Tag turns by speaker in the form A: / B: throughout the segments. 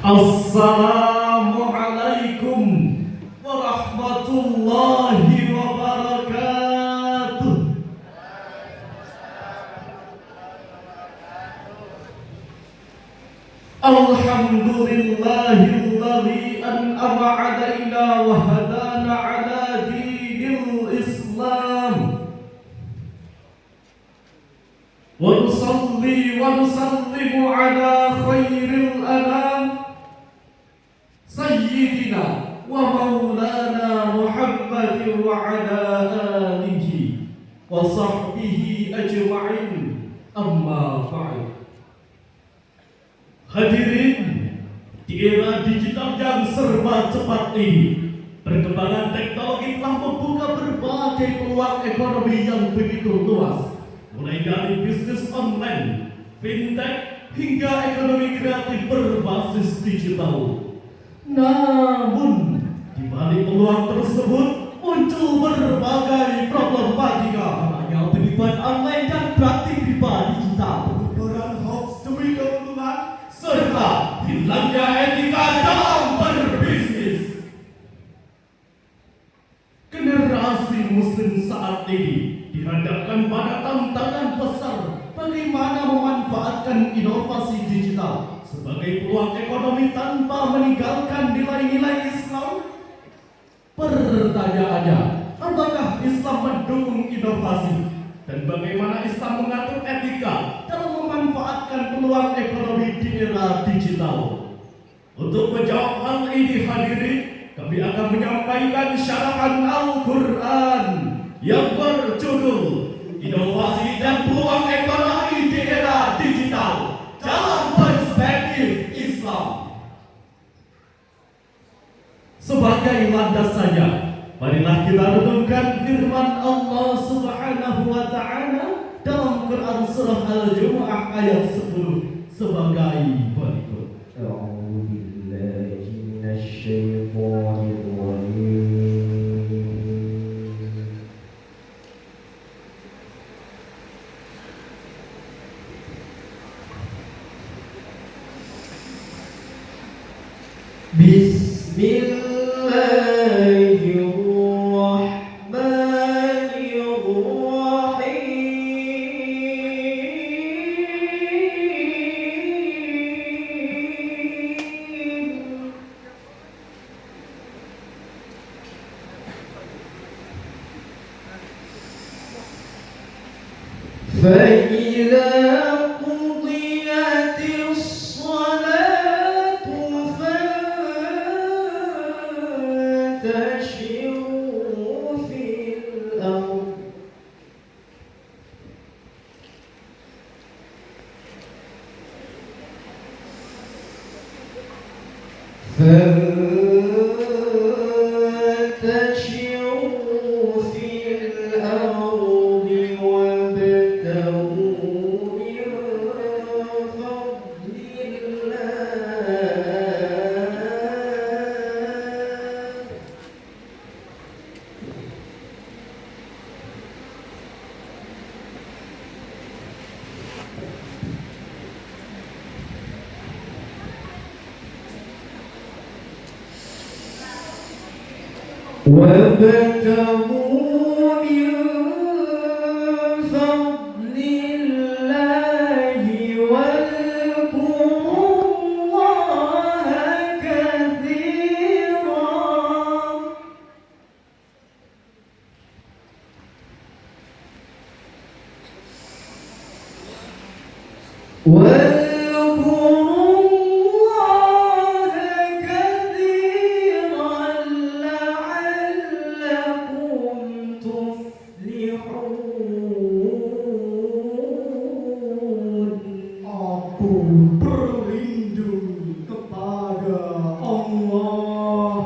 A: Assalamualaikum warahmatullahi wabarakatuh. Alhamdulillahilladzi an'ama 'alaina wa hadana 'ala dinil Islam. Wa nusalli wa nusallimu 'ala khairil anam Sayyidina wa maulana Muhammadin wa 'ala alihi wa sahbihi ajma'in. Amma ba'd. Hadirin, di era digital yang serba cepat ini, perkembangan teknologi telah membuka berbagai peluang ekonomi yang begitu luas, mulai dari bisnis online, fintech, hingga ekonomi kreatif berbasis digital. Namun, di balik peluang tersebut muncul berbagai problematika, hanya penipuan online dan praktik riba digital, penyebaran hoax demi keuntungan, serta hilangnya etika dalam berbisnis. Generasi muslim saat ini dihadapkan pada tantangan besar bagaimana memanfaatkan inovasi digital sebagai peluang ekonomi tanpa meninggalkan nilai-nilai Islam. Pertanyaannya, apakah Islam mendukung inovasi? Dan bagaimana Islam mengatur etika dalam memanfaatkan peluang ekonomi di era digital? Untuk menjawab hal ini hadirin, kami akan menyampaikan syarahan Al-Quran yang berjudul Inovasi dan Peluang Ekonomi di Era Digital dalam Perspektif Islam. Sebagai landasannya, marilah kita renungkan firman Allah Subhanahu wa Ta'ala dalam Quran surah Al-Jumu'ah ayat 10 sebagai berikut.
B: A'udzu billahi minasy syaithanir rajim. فإذا قضيت الصلاة فانتشروا في الأرض وابتغوا من فضل الله واذكروا الله كثيرا
A: Berlindung kepada Allah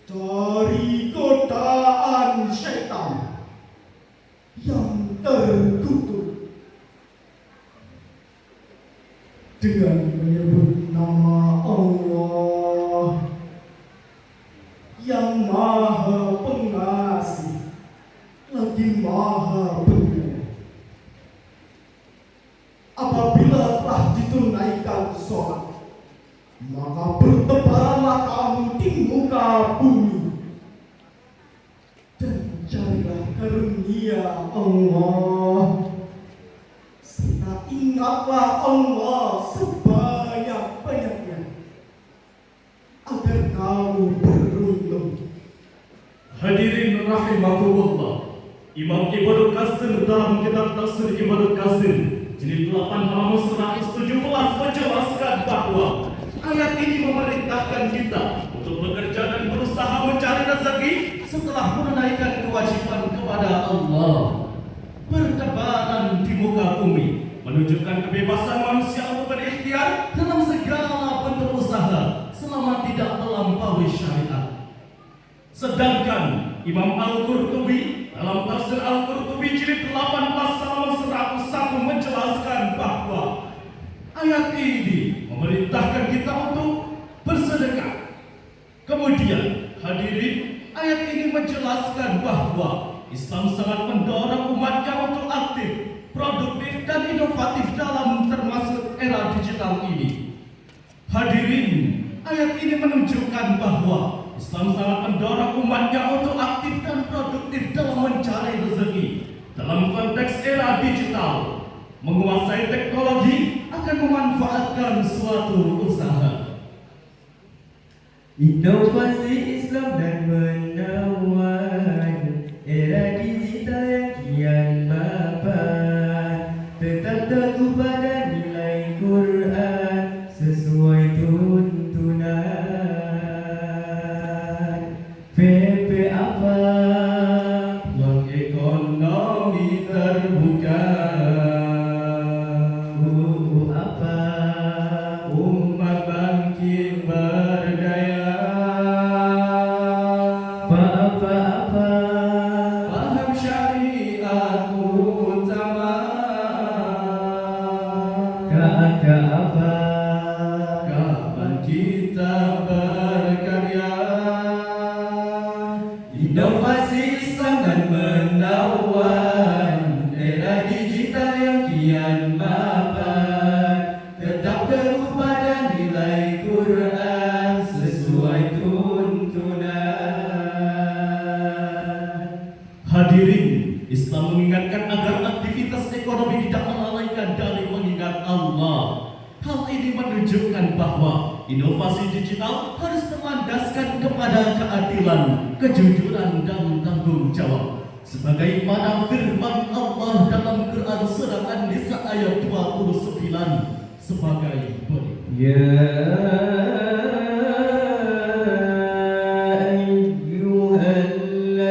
A: dari godaan setan yang terkutuk dengan menyebut nama Allah yang Maha Pengasih lagi Maha Penyayang. Apabila telah ditunaikan sholat,
B: maka bertebaranlah kamu di muka bumi dan carilah karunia Allah, serta ingatlah Allah sebanyak-banyaknya agar kamu beruntung.
A: Hadirin rahimakumullah, Imam Ibnu Katsir dalam kitab Tafsir Ibnu Katsir jilid 8 halaman 117 menjelaskan bahwa ayat ini memerintahkan kita untuk bekerja dan berusaha mencari rezeki setelah menunaikan kewajiban kepada Allah. Bertebaran di muka bumi menunjukkan kebebasan manusia untuk berikhtiar dalam segala bentuk usaha selama tidak melampaui syariat. Sedangkan Imam Al-Qurtubi dalam tafsir Al-Qurtubi jilid 18 halaman 101 menjelaskan bahwa ayat ini memerintahkan kita untuk bersedekah. Kemudian hadirin, ayat ini menjelaskan bahwa Islam sangat mendorong umatnya untuk aktif, produktif dan inovatif dalam termasuk era digital ini. Hadirin, ayat ini menunjukkan bahwa Islam sangat mendorong umatnya untuk aktif dan produktif dalam mencari rezeki. Dalam konteks era digital, menguasai teknologi akan memanfaatkan suatu usaha.
B: Inovasi Islam dan menawan era digital yang kian mapan, tetap teguh pada nilai Quran sesuai tuntunan. PP apa?
A: Bank ekonomi terbuka.
B: Apa?
A: Umat bangkit berdaya.
B: Apa?
A: Paham syariat utama.
B: Apa?
A: Kapan kita berkarya? Inovasi Islam dan menawan era digital yang kian mapan, tetap teguh pada nilai Quran sesuai tuntunan. Hadirin, Islam mengingatkan agar aktivitas ekonomi tidak melalaikan dari mengingat Allah. Hal ini menunjukkan bahwa inovasi digital harus berlandaskan kepada keadilan, kejujuran, dan tanggung jawab. Sebagaimana firman Allah dalam Quran Surah An-Nisa ayat 29 sebagai berikut.
B: Ya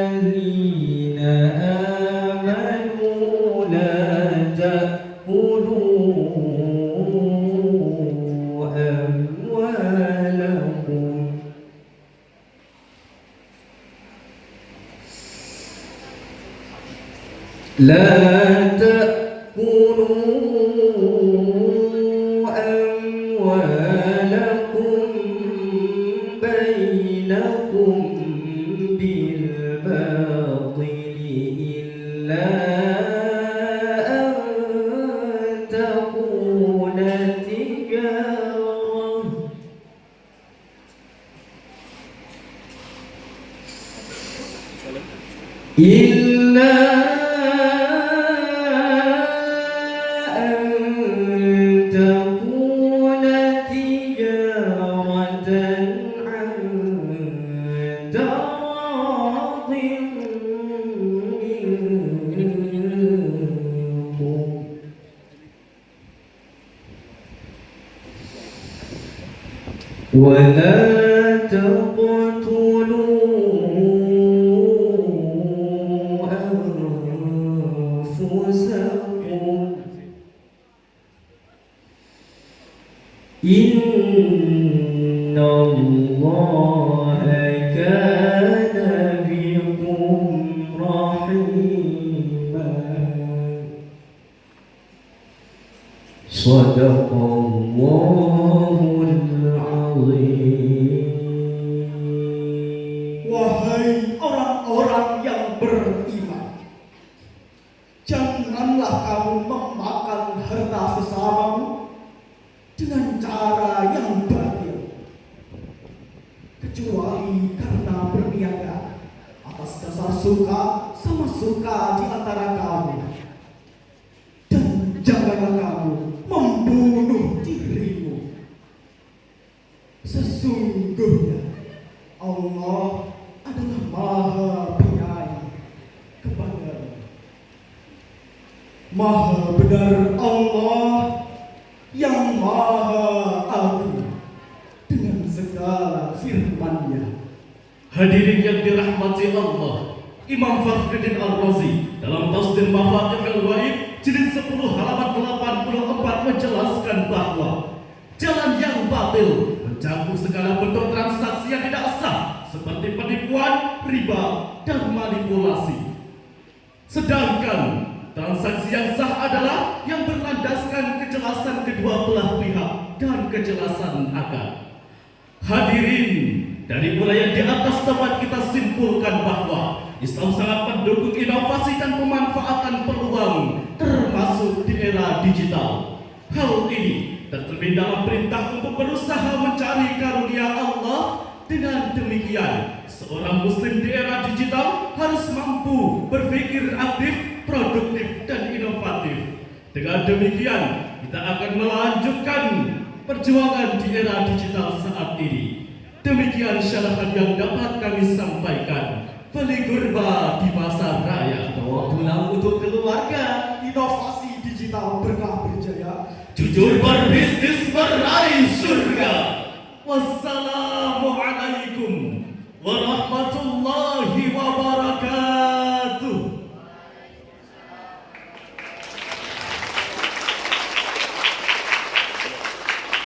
B: ayyuhallazina amanu la ta'kulu amwalakum la ta'kulu amwalakum bainakum bil batili illa an takuna tijarah illa ولا تقتلوا أنفسكم إن الله كان بكم رحيما صدق الله
C: Wahai orang-orang yang beriman, janganlah kamu memakan harta sesamamu dengan cara yang batil,
B: kecuali karena berniaga atas dasar suka sama suka di antara kamu. Dan janganlah kamu membunuh dirimu. Sesungguhnya Allah adalah Maha Penyayang kepadamu. Maha benar Allah yang Maha Agung dengan segala firman-Nya.
A: Hadirin yang dirahmati Allah, Imam Fakhruddin Ar-Razi dalam Tafsir Mafatihul Ghaib jilid 10 halaman 84 menjelaskan bahwa jalan yang batil mencakup segala bentuk transaksi yang tidak sah seperti penipuan, riba, dan manipulasi. Sedangkan transaksi yang sah adalah yang berlandaskan kejelasan kedua belah pihak dan kejelasan akal. Hadirin, dari uraian di atas dapat kita simpulkan bahwa Islam sangat mendukung inovasi dan pemanfaatan peluang termasuk di era digital. Hal ini tercermin dalam perintah untuk berusaha mencari karunia Allah. Dengan demikian, seorang muslim di era digital harus mampu berpikir aktif, produktif, dan inovatif. Dengan demikian, kita akan melanjutkan perjuangan di era digital saat ini. Demikian syarahan yang dapat kami sampaikan. Beli kurba di pasar raya, bawa pulang untuk keluarga.
B: Inovasi digital berkah berjaya.
A: Jujur berbisnis meraih surga. Wassalamualaikum warahmatullahi